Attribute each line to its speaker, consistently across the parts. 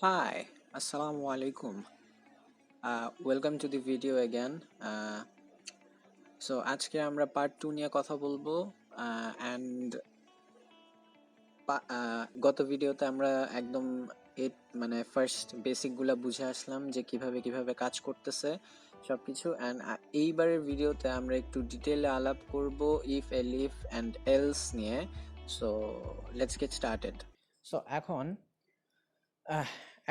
Speaker 1: Hi, Assalamu alaikum. Welcome to the video again. So আজকে আমরা part 2 নিয়ে কথা বলবো অ্যান্ড গত ভিডিওতে আমরা একদম মানে ফার্স্ট বেসিকগুলো বুঝে আসলাম যে কিভাবে কাজ করতেছে সবকিছু অ্যান্ড এইবারের ভিডিওতে আমরা একটু ডিটেইলে আলাপ করব ইফ এলিফ অ্যান্ড এলস নিয়ে। So let's get started. So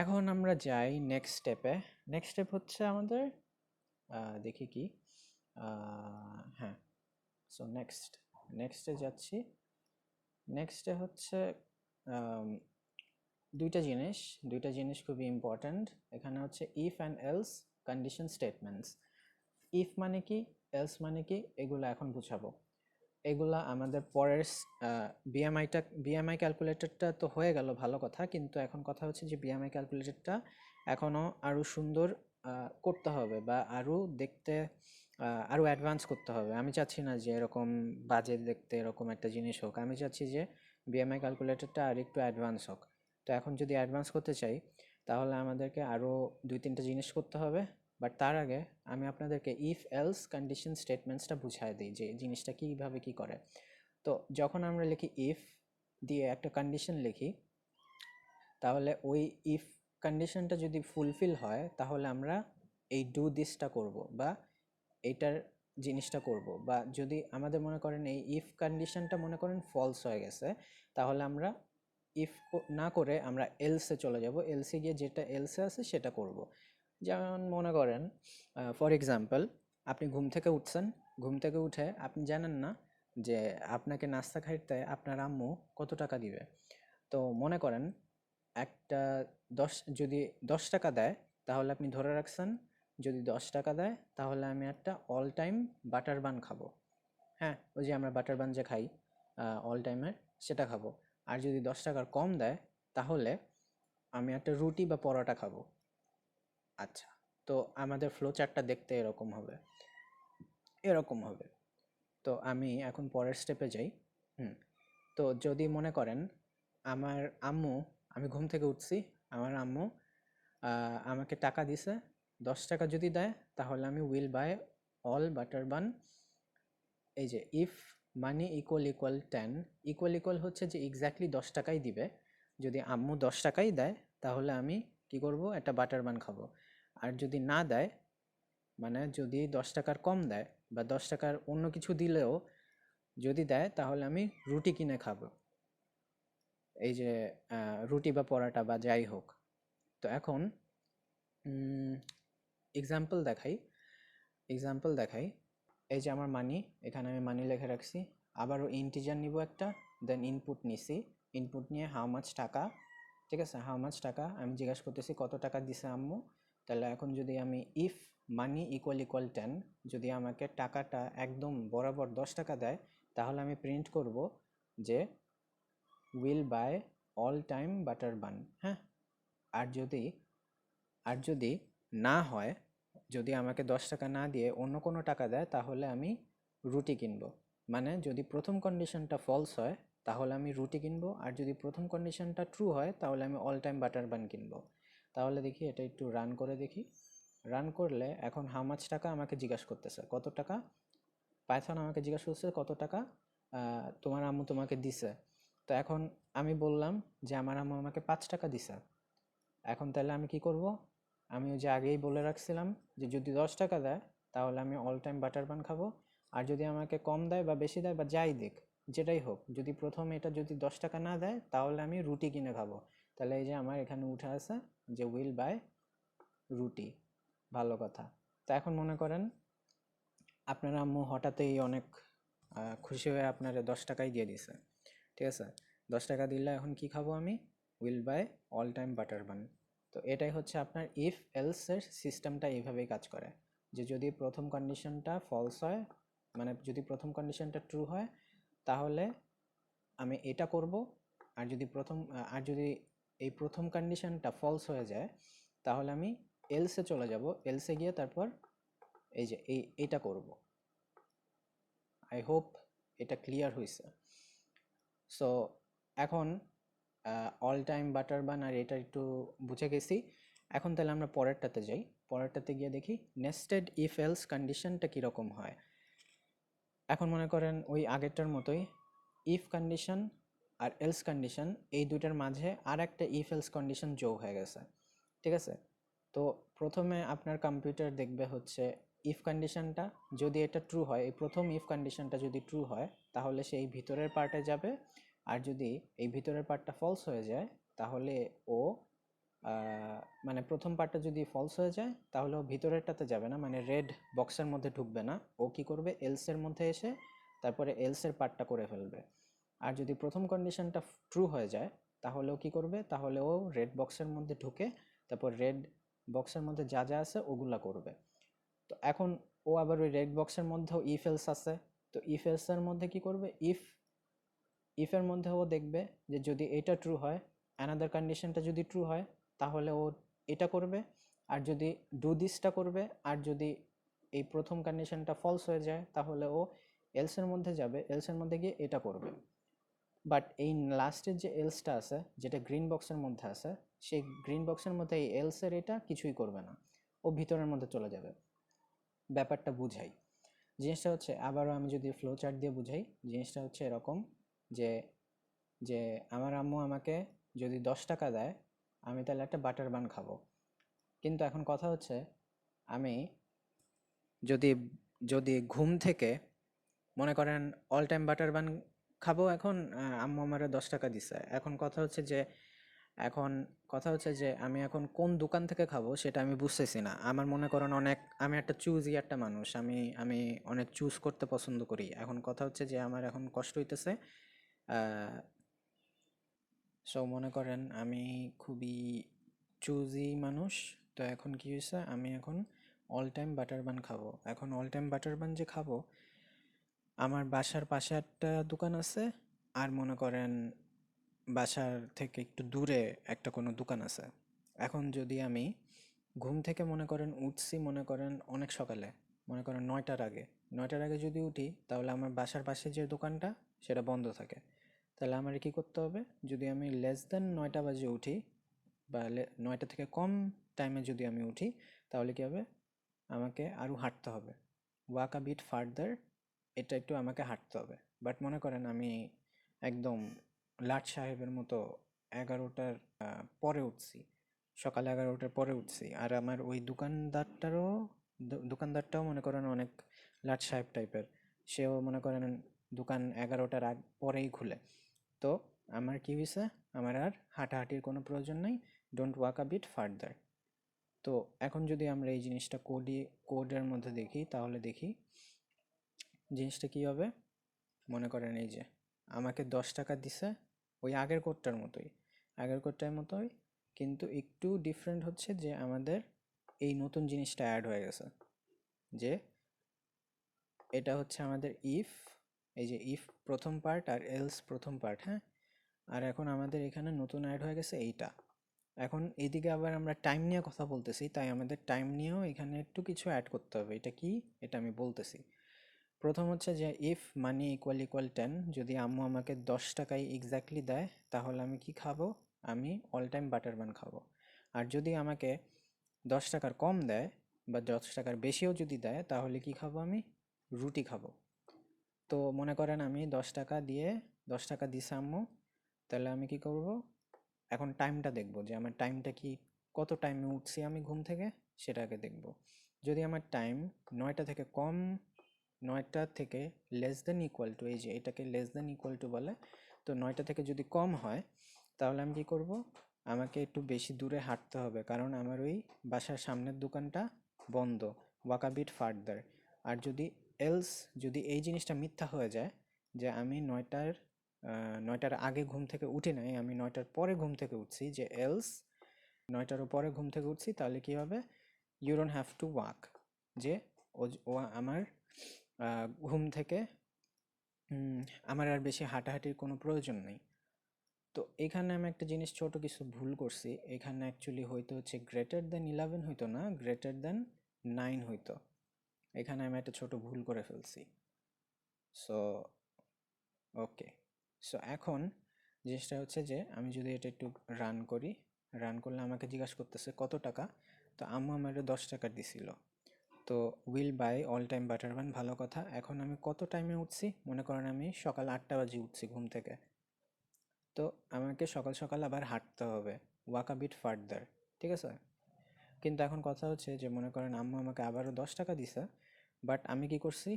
Speaker 1: এখন আমরা যাই নেক্সট স্টেপে। নেক্সট স্টেপ হচ্ছে আমাদের দেখি কি হ্যাঁ, সো নেক্সটে যাচ্ছি। নেক্সটে হচ্ছে দুইটা জিনিস খুবই ইম্পর্ট্যান্ট এখানে হচ্ছে if and else condition statements. If মানে কি, এলস মানে কি, এগুলো এখন বুঝাবো। এগুলা আমাদের পরের বিএমআই ক্যালকুলেটরটা তো হয়ে গেল, ভালো কথা, কিন্তু এখন কথা হচ্ছে যে বিএমআই ক্যালকুলেটরটা এখনও আরও সুন্দর করতে হবে বা আরও দেখতে আরও অ্যাডভান্স করতে হবে। আমি চাচ্ছি না যে এরকম বাজে দেখতে এরকম একটা জিনিস হোক, আমি চাচ্ছি যে বিএমআই ক্যালকুলেটরটা আর একটু অ্যাডভান্স হোক। তো এখন যদি অ্যাডভান্স করতে চাই তাহলে আমাদেরকে আরও 2-3টা জিনিস করতে হবে। বাট তার আগে আমি আপনাদেরকে ইফ এলস কন্ডিশন স্টেটমেন্টসটা বুঝাই দিই যে জিনিসটা কীভাবে কী করে। তো যখন আমরা লিখি ইফ দিয়ে একটা কন্ডিশন লিখি, তাহলে ওই ইফ কন্ডিশনটা যদি ফুলফিল হয় তাহলে আমরা এই ডু দিসটা করব বা এইটার জিনিসটা করব। বা যদি আমাদের মনে করেন এই ইফ কন্ডিশনটা মনে করেন ফলস হয়ে গেছে, তাহলে আমরা ইফ না করে আমরা এলসে চলে যাব, এলসে গিয়ে যেটা এলসে আছে সেটা করব। যেমন মনে করেন ফর এক্সাম্পল, আপনি ঘুম থেকে উঠছেন, ঘুম থেকে উঠে আপনি জানেন না যে আপনাকে নাস্তা খাইতে আপনার আম্মু কত টাকা দিবে। তো মনে করেন একটা যদি 10 টাকা দেয় তাহলে আপনি ধরে রাখছেন যদি 10 টাকা দেয় তাহলে আমি একটা অল টাইম বাটার বান খাবো। হ্যাঁ, ওই যে আমরা বাটার বান যে খাই অল টাইমের, সেটা খাবো। আর যদি 10 টাকার কম দেয় তাহলে আমি একটা রুটি বা পরোটা খাবো। আচ্ছা, তো আমাদের ফ্লো চার্টটা দেখতে এরকম হবে। তো আমি এখন পরের স্টেপে যাই। তো যদি মনে করেন আমার আম্মু, আমি ঘুম থেকে উঠছি, আমার আম্মু আমাকে টাকা দিছে 10 টাকা যদি দেয় তাহলে আমি will buy all butter bun. এই যে ইফ মানি ইকুয়াল 10, ইকুয়াল হচ্ছে যে এক্স্যাক্টলি 10 টাকাই দিবে। যদি আম্মু 10 টাকাই দেয় তাহলে আমি কি করব, একটা বাটার বান খাবো। আর যদি না দেয়, মানে যদি 10 টাকার কম দেয় বা 10 টাকার অন্য কিছু দিলেও যদি দেয় তাহলে আমি রুটি কিনে খাবো। এই যে রুটি বা পরাটা বা যাই হোক। তো এখন এক্সাম্পল দেখাই। এই যে আমার মানি, এখানে আমি মানি লিখে রাখছি। আবারও ইন্টিজার নিব একটা, দেন ইনপুট নিছি, ইনপুট নিয়ে হাউ মাছ টাকা, ঠিক আছে, হাউ মাছ টাকা আমি জিজ্ঞাসা করতেছি কত টাকা দিছে আম্মু। তাহলে এখন যদি আমি ইফ মানি ইকুয়াল 10, যদি আমাকে টাকাটা একদম বরাবর 10 টাকা দেয় তাহলে আমি প্রিন্ট করব যে will buy all time butter bun. হ্যাঁ, আর যদি না হয়, যদি আমাকে 10 টাকা না দিয়ে অন্য কোনো টাকা দেয় তাহলে আমি রুটি কিনবো। মানে যদি প্রথম কন্ডিশনটা ফলস হয় তাহলে আমি রুটি কিনবো, আর যদি প্রথম কন্ডিশনটা ট্রু হয় তাহলে আমি অল টাইম বাটার বান কিনবো। তাহলে দেখি এটা একটু রান করে দেখি। রান করলে এখন হাউ মাছ টাকা আমাকে জিজ্ঞাসা করতেছে কত টাকা, পাইথন আমাকে জিজ্ঞাসা করছে কত টাকা তোমার আম্মু তোমাকে দিছে। তো এখন আমি বললাম যে আমার আম্মু আমাকে 5 টাকা দিছে। এখন তাহলে আমি কি করব, আমি ওই যে আগেই বলে রাখছিলাম যে যদি 10 টাকা দেয় তাহলে আমি অল টাইম বাটার পান খাবো, আর যদি আমাকে কম দেয় বা বেশি দেয় বা যাই দিক, যেটাই হোক, যদি প্রথম এটা যদি 10 টাকা না দেয় তাহলে আমি রুটি কিনে খাবো। তাহলে এই যে আমার এখানে উঠে আছে যে উইল বাই রুটি। ভালো কথা। তো এখন মনে করেন আপনার আম্মু হঠাৎই অনেক খুশি হয়ে আপনার 10 টাকাই দিয়ে দিছে, ঠিক আছে। 10 টাকা দিলে এখন কি খাবো আমি, will buy all time butter bun. তো এটাই হচ্ছে আপনার ইফ এলসের সিস্টেমটা এইভাবেই কাজ করে, যে যদি প্রথম কন্ডিশনটা ফলস হয়, মানে যদি প্রথম কন্ডিশনটা ট্রু হয় তাহলে আমি এটা করব, আর যদি এই প্রথম কন্ডিশনটা ফলস হয়ে যায় তাহলে আমি এলসে চলে যাব, এলসে গিয়ে তারপর এই যে এইটা করব। আই হোপ এটা ক্লিয়ার হয়েছে। সো এখন অল টাইম বাটার বান আর এটা একটু বুঝে গেছি। এখন তাহলে আমরা পরেরটাতে যাই। পরেরটাতে গিয়ে দেখি নেস্টেড ইফ এলস কন্ডিশনটা কীরকম হয়। এখন মনে করেন ওই আগেরটার মতোই ইফ কন্ডিশন আর এলস কন্ডিশন, এই দুইটার মাঝে আর একটা ইফ এলস কন্ডিশন যোগ হয়ে গেছে, ঠিক আছে। তো প্রথমে আপনার কম্পিউটার দেখবে হচ্ছে ইফ কন্ডিশনটা যদি এটা ট্রু হয়, এই প্রথম ইফ কন্ডিশনটা যদি ট্রু হয় তাহলে সে এই ভিতরের পার্টে যাবে, আর যদি এই ভিতরের পার্টটা ফলস হয়ে যায় তাহলে ও মানে প্রথম পার্টটা যদি ফলস হয়ে যায় তাহলে ও ভিতরেরটাতে যাবে না, মানে রেড বক্সের মধ্যে ঢুকবে না। ও কি করবে, এলসের মধ্যে এসে তারপরে এলসের পার্টটা করে ফেলবে। আর যদি প্রথম কন্ডিশনটা ট্রু হয়ে যায় তাহলে ও কি করবে, তাহলে ও রেড বক্সের মধ্যে ঢুকে তারপর রেড বক্সের মধ্যে যা যা আছে ওগুলা করবে। তো এখন ও আবার ওই রেড বক্সের মধ্যেও ইফ এলস আছে, তো ইফ এলসের মধ্যে কি করবে, ইফের মধ্যে ও দেখবে যে যদি এটা ট্রু হয়, অ্যানাদার কন্ডিশনটা যদি ট্রু হয় তাহলে ও এটা করবে, আর যদি ডু দিসটা করবে, আর যদি এই প্রথম কন্ডিশনটা ফলস হয়ে যায় তাহলে ও এলসের মধ্যে যাবে, এলসের মধ্যে গিয়ে এটা করবে। বাট এই লাস্টের যে এলসটা আছে যেটা গ্রিন বক্সের মধ্যে আছে, সেই গ্রিন বক্সের মধ্যে এই এলসের এটা কিছুই করবে না, ও ভিতরের মধ্যে চলে যাবে। ব্যাপারটা বুঝাই। জিনিসটা হচ্ছে আবারও আমি যদি ফ্লো চার্ট দিয়ে বুঝাই, জিনিসটা হচ্ছে এরকম যে যে আমার আম্মু আমাকে যদি 10 টাকা দেয় আমি তাহলে একটা বাটার বান খাবো। কিন্তু এখন কথা হচ্ছে আমি যদি যদি ঘুম থেকে মনে করেন অল টাইম বাটার বান খাবো, এখন আম্মু আমারে 10 টাকা দিছে। এখন কথা হচ্ছে যে আমি এখন কোন দোকান থেকে খাবো সেটা আমি বুঝতেছি না। আমার মনে করেন আমি একটা চুজি একটা মানুষ, আমি অনেক চুজ করতে পছন্দ করি। এখন কথা হচ্ছে যে আমার এখন কষ্ট হইতেছে। সো মনে করেন আমি খুবই চুজি মানুষ। তো এখন কি হয়েছে, আমি এখন অল টাইম বাটার বান খাবো। এখন অল টাইম বাটার বান যে খাবো, আমার বাসার পাশে একটা দোকান আছে, আর মনে করেন বাসার থেকে একটু দূরে একটা কোনো দোকান আছে। এখন যদি আমি ঘুম থেকে মনে করেন উঠছি, মনে করেন অনেক সকালে, মনে করেন 9টার আগে যদি উঠি তাহলে আমার বাসার পাশে যে দোকানটা সেটা বন্ধ থাকে। তাহলে আমার কি করতে হবে, যদি আমি লেস দেন 9টা বাজে উঠি বা 9টা থেকে কম টাইমে যদি আমি উঠি তাহলে কি হবে, আমাকে আরও হাঁটতে হবে, ওয়াক আ বিট ফার্দার, এটা একটু আমাকে হাঁটতে হবে। বাট মনে করেন আমি একদম লাট সাহেবের মতো 11টার পরে উঠছি, সকালে 11টার পরে উঠছি, আর আমার ওই দোকানদারটাও মনে করেন অনেক লাট সাহেব টাইপের, সেও মনে করেন দোকান 11টার পরেই খুলে। তো আমার কি হয়েছে, আমার আর হাঁটাহাঁটির কোনো প্রয়োজন নেই, don't walk a bit further. তো এখন যদি আমরা এই জিনিসটা কোডের মধ্যে দেখি তাহলে দেখি জিনিসটা কি হবে। মনে করেন এই যে আমাকে 10 টাকা দিছে, ওই আগের কোডটার মতোই, কিন্তু একটু ডিফারেন্ট হচ্ছে যে আমাদের এই নতুন জিনিসটা অ্যাড হয়ে গেছে, যে এটা হচ্ছে আমাদের ইফ, এই যে ইফ প্রথম পার্ট আর এলস প্রথম পার্ট, হ্যাঁ। আর এখন আমাদের এখানে নতুন অ্যাড হয়ে গেছে এইটা। এখন এইদিকে আবার আমরা টাইম নিয়ে কথা বলতেছি, তাই আমাদের টাইম নিয়েও এখানে একটু কিছু অ্যাড করতে হবে। এটা কি, এটা আমি বলতেছি। প্রথম হচ্ছে যে ইফ মানি ইকুয়াল 10, যদি আম্মু আমাকে 10 টাকায় এক্স্যাক্টলি দেয় তাহলে আমি কি খাবো, আমি অল টাইম বাটার বান খাবো। আর যদি আমাকে 10 টাকার কম দেয় বা 10 টাকার বেশিও যদি দেয় তাহলে কি খাবো, আমি রুটি খাবো। তো মনে করেন আমি 10 টাকা দিছে আম্মু, তাহলে আমি কি করব, এখন টাইমটা দেখব যে আমার টাইমটা কি, কত টাইমে উঠছি আমি ঘুম থেকে সেটাকে দেখব। যদি আমার টাইম 9টা থেকে কম, 9টা থেকে লেস দেন ইকুয়াল টু, এই যে এটাকে লেস দেন ইকুয়াল টু বলে, তো 9টা থেকে যদি কম হয় তাহলে আমি কি করব, আমাকে একটু বেশি দূরে হাঁটতে হবে, কারণ আমার ওই বাসার সামনের দোকানটা বন্ধ, ওয়াক আ বিট ফার্দার। আর যদি এই জিনিসটা মিথ্যা হয়ে যায় যে আমি 9টার আগে ঘুম থেকে উঠি নাই, আমি 9টার পরে ঘুম থেকে উঠছি, যে এলস 9টার পরে ঘুম থেকে উঠছি, তাহলে কি হবে, you don't have to walk, যে ও আমার ঘুম থেকে আমার আর বেশি হাঁটাহাঁটির কোনো প্রয়োজন নেই। তো এখানে আমি একটা জিনিস ছোট কিছু ভুল করছি, এখানে অ্যাকচুয়ালি হয়তো হচ্ছে গ্রেটার দেন 11 হইতো না, গ্রেটার দেন 9 হইতো। এখানে আমি একটা ছোট ভুল করে ফেলছি। সো ওকে, সো এখন জিনিসটা হচ্ছে যে আমি যদি এটা একটু রান করি, রান করলে আমাকে জিজ্ঞাসা করতেছে কত টাকা। তো আম্মু আমার 10 টাকা দিছিল। তো will buy all time butter bun, ভালো কথা। এখন আমি কত টাইমে উঠছি, মনে করেন আমি সকাল 8টা বাজে উঠছি ঘুম থেকে। তো আমাকে সকাল সকাল আবার হাঁটতে হবে, ওয়াক আ বিট ফার্দার, ঠিক আছে। কিন্তু এখন কথা হচ্ছে যে মনে করেন আম্মু আমাকে আবারও 10 টাকা দিছে, বাট আমি কি করছি,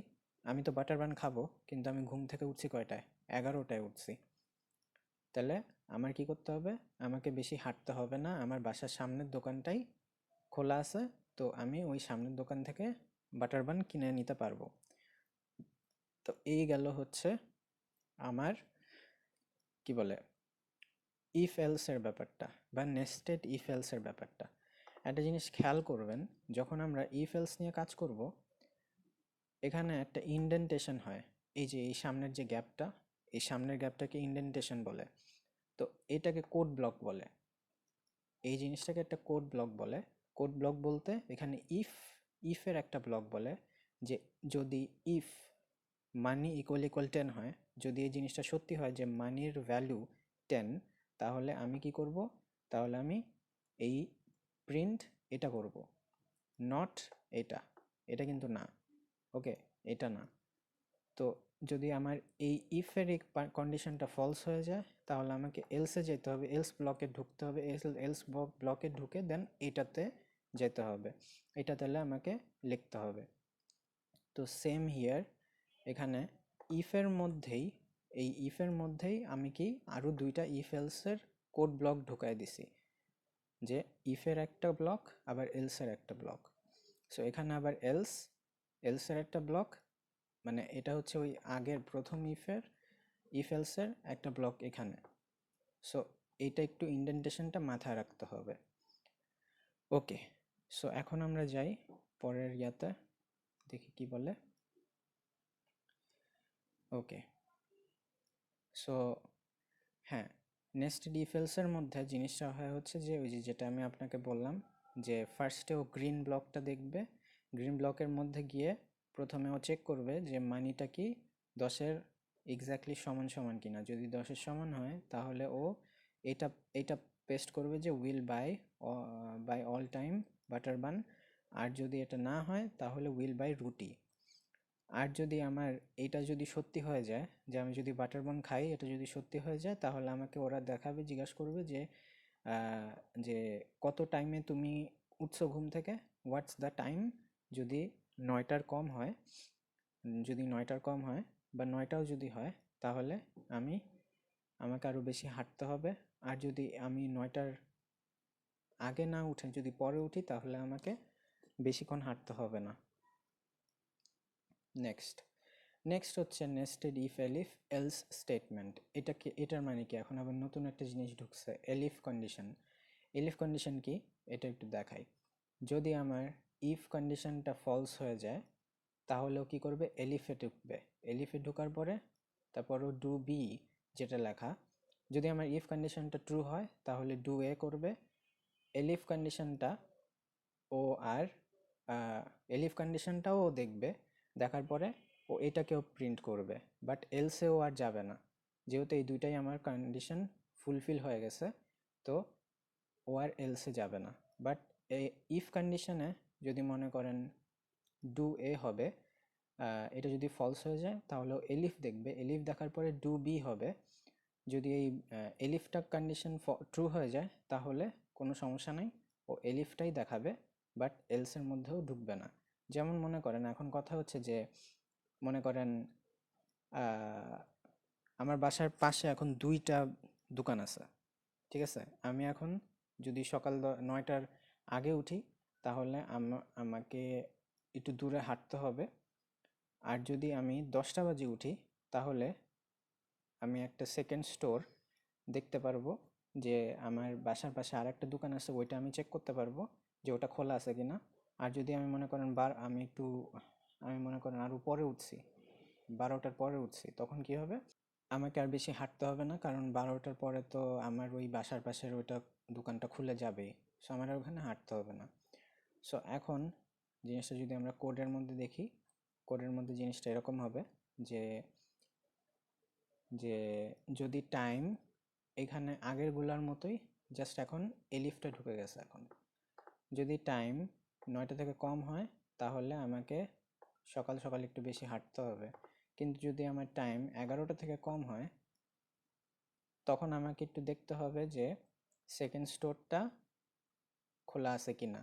Speaker 1: আমি তো বাটার বান খাবো, কিন্তু আমি ঘুম থেকে উঠছি কয়টায়, 11টায় উঠছি। তাহলে আমার কি করতে হবে, আমাকে বেশি হাঁটতে হবে না, আমার বাসার সামনের দোকানটাই খোলা আছে, তো আমি ওই সামনের দোকান থেকে বাটার বান কিনে নিতে পারবো। তো এই গেল হচ্ছে আমার কি বলে ইফ এলসের ব্যাপারটা বা নেস্টেড ইফ এলসের ব্যাপারটা। একটা জিনিস খেয়াল করবেন, যখন আমরা ইফ এলস নিয়ে কাজ করব, এখানে একটা ইনডেন্টেশন হয়। এই যে এই সামনের যে গ্যাপটা, এই সামনের গ্যাপটাকে ইনডেন্টেশন বলে। তো এটাকে কোড ব্লক বলে, এই জিনিসটাকে একটা কোড ব্লক বলে। কোড ব্লক বলতে এখানে ইফের একটা ব্লক বলে, যে যদি ইফ মানি ইকুয়াল ইকুয়াল 10 হয়, যদি এই জিনিসটা সত্যি হয় যে মানির ভ্যালু 10, তাহলে আমি কি করব, তাহলে আমি এই প্রিন্ট এটা করব, নট এটা, এটা কিন্তু না, ওকে, এটা না। তো যদি আমার এই ইফের এই কন্ডিশনটা ফলস হয়ে যায়, তাহলে আমাকে এলসে যেতে হবে, এলস ব্লকে ঢুকতে হবে, এলস ব্লকে ঢুকে দেন এটাতে যেতে হবে, এটা তাহলে আমাকে লিখতে হবে। তো সেম হিয়ার, এখানে ইফের মধ্যেই, এই ইফের মধ্যেই আমি কি আরও দুইটা ইফ এলসের কোড ব্লক ঢুকাই দিছি, যে ইফের একটা ব্লক আবার এলসের একটা ব্লক। সো এখানে আবার এলসের একটা ব্লক, মানে এটা হচ্ছে ওই আগের প্রথম ইফ এলসের একটা ব্লক এখানে। সো এইটা একটু ইন্ডেন্টেশনটা মাথায় রাখতে হবে। ওকে, সো এখন আমরা যাই পরের ইয়াতে, দেখি কি বলে। ওকে, সো হ্যাঁ, নেস্টেড ইফ এলসের মধ্যে জিনিসটা হয় হচ্ছে যে ওই যে যেটা আমি আপনাকে বললাম, যে ফার্স্টে ও গ্রিন ব্লকটা দেখবে, গ্রিন ব্লকের মধ্যে গিয়ে প্রথমে ও চেক করবে যে মানিটা কি 10-এর এক্স্যাক্টলি সমান সমান কিনা। যদি 10-এর সমান হয় তাহলে ও এটা এটা পেস্ট করবে যে will buy all time butter bun, আর যদি এটা না হয় তাহলে উইল বাই রুটি। আর যদি আমার এটা যদি সত্যি হয়ে যায়, যে আমি যদি বাটার বান খাই, এটা যদি সত্যি হয়ে যায়, তাহলে আমাকে ওরা দেখাবে, জিজ্ঞাসা করবে যে যে কত টাইমে তুমি উঠছো ঘুম থেকে, হোয়াটস দ্য টাইম। যদি 9টার কম হয়, যদি 9টার কম হয় বা 9টাও যদি হয়, তাহলে আমাকে আরও বেশি হাঁটতে হবে। আর যদি আমি 9টার আগে না উঠে যদি পরে উঠি, তাহলে আমাকে বেশিক্ষণ হাঁটতে হবে না। নেক্সট হচ্ছে নেস্টেড ইফ এলিফ এলস স্টেটমেন্ট। এটার মানে কি, এখন আবার নতুন একটা জিনিস ঢুকছে, এলিফ কন্ডিশন। এলিফ কন্ডিশন কি এটা একটু দেখাই। যদি আমার ইফ কন্ডিশনটা ফলস হয়ে যায়, তাহলেও কি করবে, এলিফে ঢুকবে। এলিফে ঢোকার পরে তারপরও ডু বি যেটা লেখা, যদি আমার ইফ কন্ডিশনটা ট্রু হয় তাহলে ডু এ করবে। এলিফ কন্ডিশনটা ও আর এলিফ কন্ডিশনটাও ও দেখবে, দেখার পরে ও এটাকেও প্রিন্ট করবে, বাট এলসেও আর যাবে না, যেহেতু এই দুইটাই আমার কন্ডিশন ফুলফিল হয়ে গেছে, তো ও আর এলসে যাবে না। বাট এই ইফ কন্ডিশনে যদি মনে করেন ডু এ হবে, এটা যদি ফলস হয়ে যায় তাহলে এলিফ দেখবে, এলিফ দেখার পরে ডু বি হবে। যদি এই এলিফটা কন্ডিশন ট্রু হয়ে যায় তাহলে কোনো সমস্যা নাই, ও এলিফটাই দেখাবে, বাট এলসের মধ্যেও ঢুকবে না। যেমন মনে করেন, এখন কথা হচ্ছে যে মনে করেন আমার বাসার পাশে এখন 2টা দোকান আছে, ঠিক আছে। আমি এখন যদি সকাল 9টার আগে উঠি, তাহলে আমাকে একটু দূরে হাঁটতে হবে। আর যদি আমি 10টা বাজে উঠি, তাহলে আমি একটা সেকেন্ড স্টোর দেখতে পারবো, যে আমার বাসার পাশে আর একটা দোকান আছে, ওইটা আমি চেক করতে পারবো যে ওটা খোলা আছে কিনা। আর যদি আমি মনে করেন আমি মনে করেন আরও পরে উঠছি, 12টার পরে উঠছি, তখন কি হবে, আমাকে আর বেশি হাঁটতে হবে না, কারণ 12টার পরে তো আমার ওই বাসার পাশের ওইটা দোকানটা খুলে যাবেই, সো আমার আর ওখানে হাঁটতে হবে না। সো এখন জিনিসটা যদি আমরা কোডের মধ্যে দেখি, কোডের মধ্যে জিনিসটা এরকম হবে যে যে যদি টাইম এখানে আগেরগুলার মতোই, জাস্ট এখন এলিফটা ঢুকে গেছে। এখন যদি টাইম 9টা থেকে কম হয় তাহলে আমাকে সকাল সকাল একটু বেশি হাঁটতে হবে, কিন্তু যদি আমার টাইম 11টা থেকে কম হয় তখন আমাকে একটু দেখতে হবে যে সেকেন্ড স্টোরটা খোলা আছে কিনা।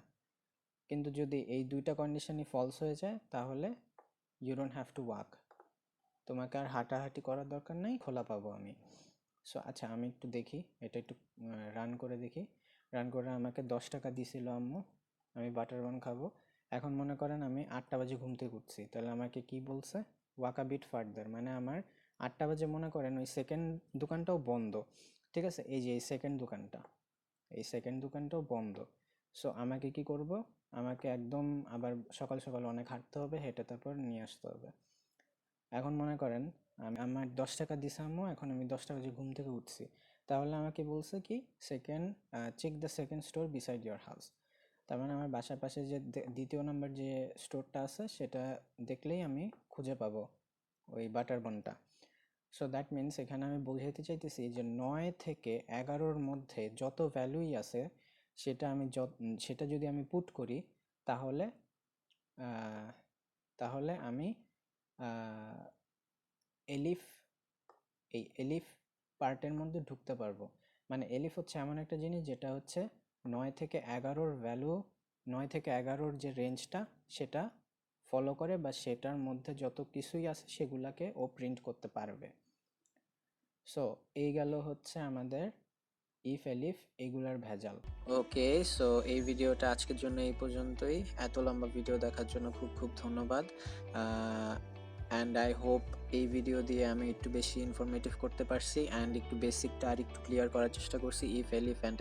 Speaker 1: কিন্তু যদি এই দুইটা কন্ডিশনই ফলস হয়ে যায় তাহলে you don't have to walk, তোমাকে আর হাঁটাহাঁটি করার দরকার নেই, খোলা পাবো আমি। সো আচ্ছা, আমি একটু দেখি, এটা একটু রান করে দেখি। রান করে আমাকে 10 টাকা দিছিল আম্মু, আমি বাটার বান খাবো। এখন মনে করেন আমি 8টা বাজে ঘুম থেকে উঠছি, তাহলে আমাকে কি বলছে, ওয়াক আ বিট ফার্দার, মানে আমার 8টা বাজে মনে করেন ওই সেকেন্ড দোকানটাও বন্ধ, ঠিক আছে, এই যে এই সেকেন্ড দোকানটা, এই সেকেন্ড দোকানটাও বন্ধ। সো আমাকে কি করব, আমাকে একদম আবার সকাল সকাল অনেক হাঁটতে হবে, হেঁটে তারপর নিয়ে আসতে হবে। এখন মনে করেন আমার 10 টাকা দিছে আম্মু, এখন আমি 10টা বাজে ঘুম থেকে উঠছি, তাহলে আমাকে বলছে কি second check the second store beside your house. তার মানে আমার বাসার পাশে যে দ্বিতীয় নাম্বার যে স্টোরটা আছে সেটা দেখলেই আমি খুঁজে পাবো ওই বাটার বনটা। সো দ্যাট মিনস এখানে আমি বোঝাইতে চাইতেছি যে 9 থেকে 11-র মধ্যে যত ভ্যালুই আছে সেটা যদি আমি পুট করি তাহলে তাহলে আমি এলিফ এই এলিফ পার্টের মধ্যে ঢুকতে পারবো। মানে এলিফ হচ্ছে এমন একটা জিনিস যেটা হচ্ছে 9 থেকে 11-র ভ্যালু, 9 থেকে 11-র যে রেঞ্জটা সেটা ফলো করে, বা সেটার মধ্যে যত কিছুই আছে সেগুলাকে ও প্রিন্ট করতে পারবে। সো এই গেল হচ্ছে আমাদের ইফ এলিফ এগুলার ভেজাল। ওকে, সো এই ভিডিওটা আজকের জন্য এই পর্যন্তই। এত লম্বা ভিডিও দেখার জন্য খুব খুব ধন্যবাদ। অ্যান্ড আই হোপ এই ভিডিও দিয়ে আমি একটু বেশি ইনফরমেটিভ করতে পারছি, অ্যান্ড একটু বেসিকটা আর একটু ক্লিয়ার করার চেষ্টা করছি, ইফ এলিফ অ্যান্ড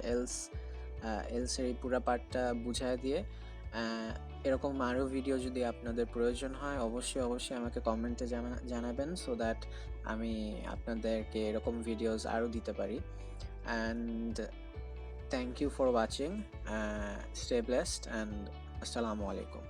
Speaker 1: এলসের এই পুরো পার্টটা বুঝায় দিয়ে। এরকম আরও ভিডিও যদি আপনাদের প্রয়োজন হয় অবশ্যই অবশ্যই আমাকে কমেন্টে জানাবেন, সো দ্যাট আমি আপনাদেরকে এরকম ভিডিওস আরও দিতে পারি। And thank you for watching, stay blessed, and আসসালামু আলাইকুম।